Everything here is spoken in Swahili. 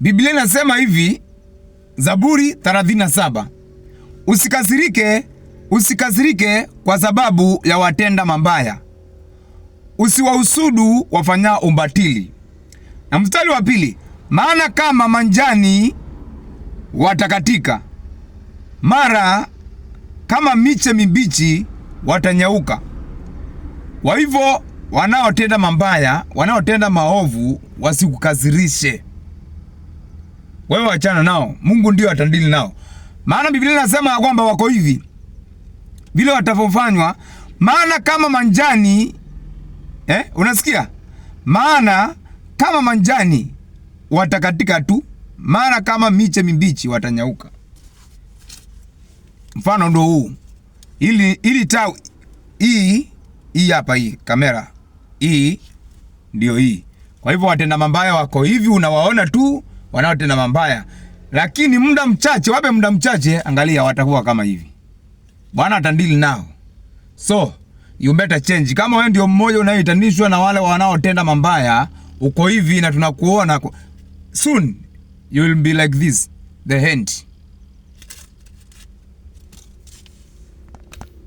Biblia inasema hivi, Zaburi 37. Usikasirike kwa sababu ya watenda mabaya. Usiwahusudu wafanya ubatili. Na mstari wa 2, maana kama manjani watakatika, mara kama miche mibichi watanyauka. Kwa hivyo wanaotenda mabaya, wanaotenda maovu wasikukasirishe. Wewe achana nao, Mungu ndio atandili nao. Maana Biblia inasema kwamba wako hivi vile watafanywa, maana kama manjani unasikia? Maana kama manjani watakatika tu, mara kama miche mibichi watanyauka. Mfano ndo huu. Ili taa hii hapa, hii kamera hii ndio hii. Kwa hivyo watenda mabaya wako hivi, unawaona tu wanaotenda mabaya, lakini muda mchache, wape muda mchache, angalia watakuwa kama hivi. Bwana atandili nao. So you better change. Kama wewe ndio mmoja unayetanishwa na wale wanaotenda mabaya, uko hivi na tunakuona, soon you will be like this, the hand.